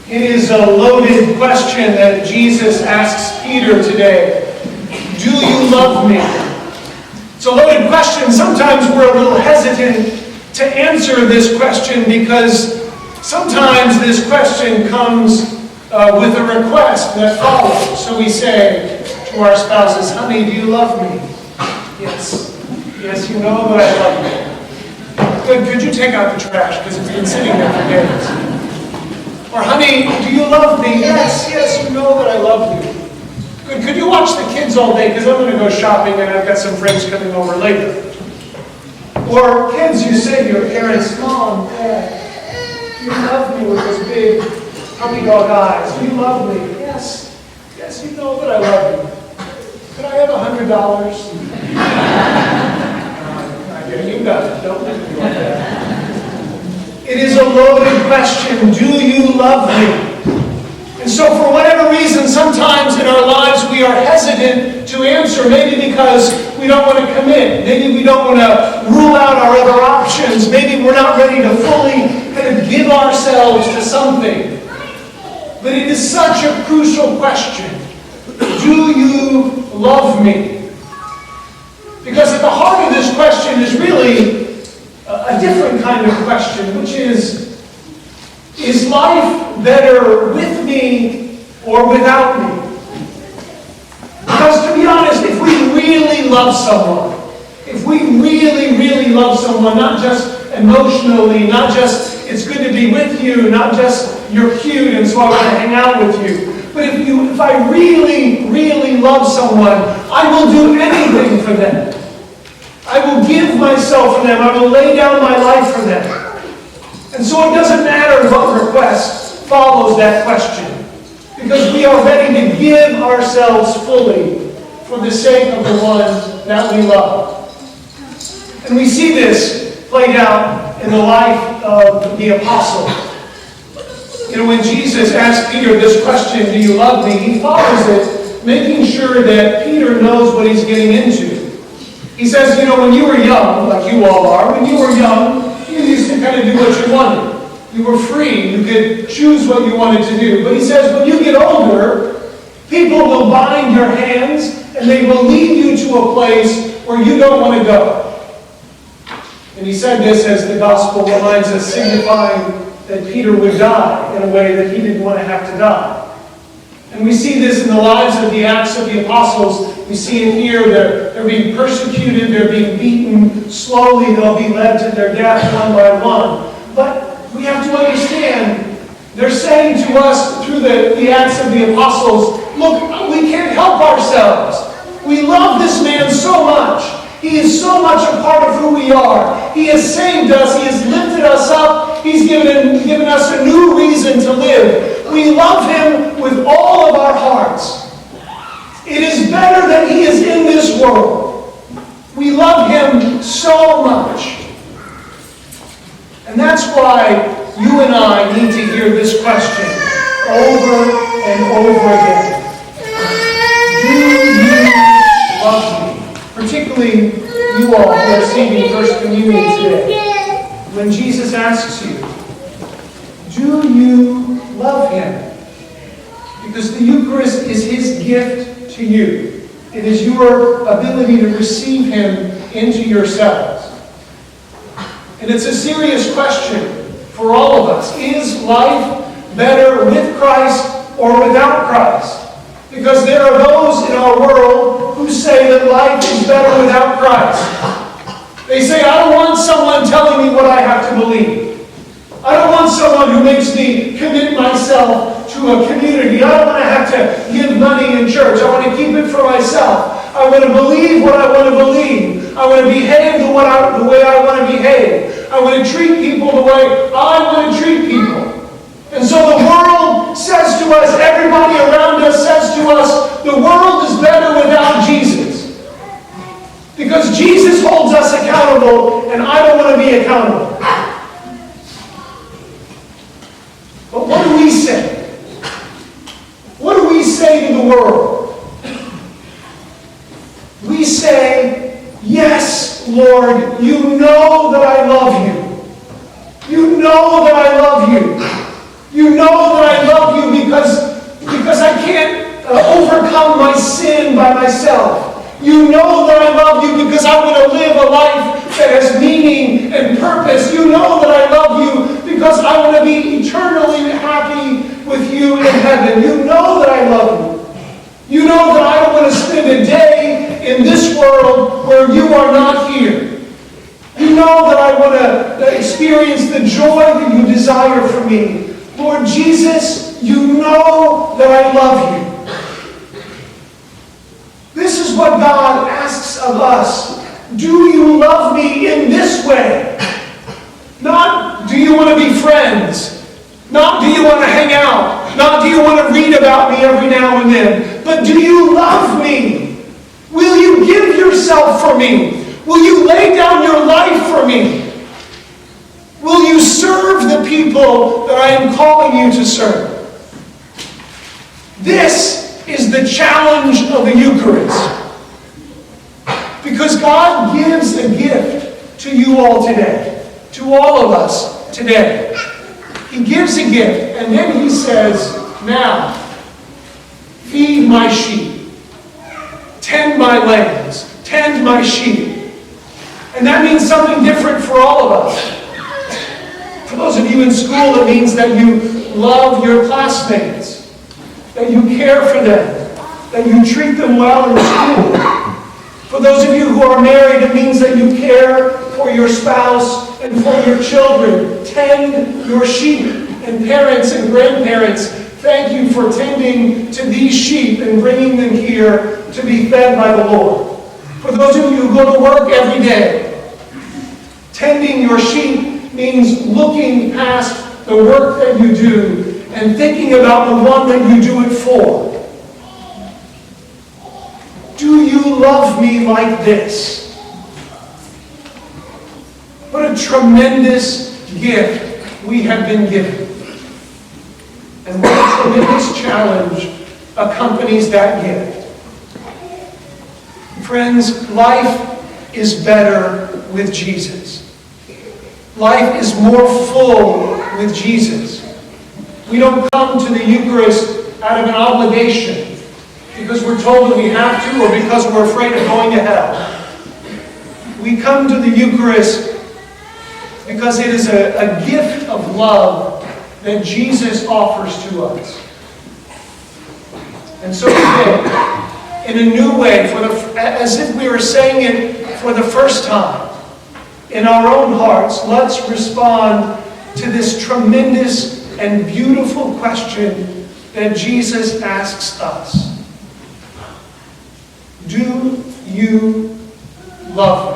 It is a loaded question that Jesus asks Peter today. Do you love me? It's a loaded question. Sometimes we're a little hesitant to answer this question because sometimes this question comes with a request that follows. So we say to our spouses, honey, do you love me? Yes. Yes, you know that I love you. Good, could you take out the trash because it's been sitting there for days? Or, honey, do you love me? Yes, yes, you know that I love you. Good, could you watch the kids all day because I'm going to go shopping and I've got some friends coming over later. Or, kids, you say to your parents, Mom, Dad, you love me with those big puppy dog eyes. Do you love me? Yes, yes, you know that I love you. Could I have $100? You got it. Don't look at me like that. It is a loaded question. Do you love me? And so for whatever reason, sometimes in our lives we are hesitant to answer. Maybe because we don't want to commit. Maybe we don't want to rule out our other options. Maybe we're not ready to fully kind of give ourselves to something. But it is such a crucial question. Do you love me? Because at the heart of this question is really a different kind of question, which is life better with me or without me? Because to be honest, if we really love someone, love someone, not just emotionally, not just it's good to be with you, not just you're cute and so I want to hang out with you, but if I really love someone, I will do anything for them. I will give myself for them. I will lay down my life for them. And so it doesn't matter what request follows that question, because we are ready to give ourselves fully for the sake of the one that we love. And we see this played out in the life of the apostle. You know, when Jesus asked Peter this question, do you love me? He follows it, making sure that Peter knows what he's getting into. He says, you know, when you were young, like you all are, when you were young, you used to kind of do what you wanted. You were free. You could choose what you wanted to do. But he says, when you get older, people will bind your hands and they will lead you to a place where you don't want to go. And he said this as the gospel reminds us, signifying that Peter would die in a way that he didn't want to have to die. And we see this in the lives of the Acts of the Apostles. We see it here. They're being persecuted. They're being beaten. Slowly they'll be led to their death one by one. But we have to understand, they're saying to us through the Acts of the Apostles, look, we can't help ourselves. We love this man so much. He is so much a part of who we are. He has saved us. He has lifted us up. He's given us a new reason to live. We love him with all of our hearts. It is better that he is in this world. We love him so much. And that's why you and I need to hear this question over and over again. Do you love me? Particularly you all who are receiving First Communion today. When Jesus asks you, do you love him? Because the Eucharist is his gift to you. It is your ability to receive him into yourselves. And it's a serious question for all of us. Is life better with Christ or without Christ? Because there are those in our world who say that life is better without Christ. They say, I don't want someone telling me what I have to believe. I don't want someone who makes me commit myself to a community. I don't want to have to give money in church. I want to keep it for myself. I want to believe what I want to believe. I want to behave the way I want to behave. I want to treat people the way I want to treat people. And so the world says to us, everybody around us says to us, the world is better without Jesus. Because Jesus holds us accountable, and I don't want to be accountable. But what do we say? What do we say to the world? We say, yes, Lord, you know that I love you. You know that I love you. You know that I love sin by myself. You know that I love you because I want to live a life that has meaning and purpose. You know that I love you because I want to be eternally happy with you in heaven. You know that I love you. You know that I don't want to spend a day in this world where you are not here. You know that I want to experience the joy that you desire for me. Lord Jesus, you know that I love you. This is what God asks of us. Do you love me in this way? Not, do you want to be friends? Not, do you want to hang out? Not, do you want to read about me every now and then? But do you love me? Will you give yourself for me? Will you lay down your life for me? Will you serve the people that I am calling you to serve? This is the challenge of the Eucharist. Because God gives a gift to you all today, to all of us today. He gives a gift, and then he says, now, feed my sheep, tend my lambs, tend my sheep. And that means something different for all of us. For those of you in school, it means that you love your classmates, that you care for them, that you treat them well in school. For those of you who are married, it means that you care for your spouse and for your children. Tend your sheep. And parents and grandparents, thank you for tending to these sheep and bringing them here to be fed by the Lord. For those of you who go to work every day, tending your sheep means looking past the work that you do and thinking about the one that you do it for. Do you love me like this? What a tremendous gift we have been given. And what a tremendous challenge accompanies that gift. Friends, life is better with Jesus. Life is more full with Jesus. We don't come to the Eucharist out of an obligation because we're told that we have to or because we're afraid of going to hell. We come to the Eucharist because it is a gift of love that Jesus offers to us. And so today, in a new way, as if we were saying it for the first time, in our own hearts, let's respond to this tremendous and beautiful question that Jesus asks us. Do you love me?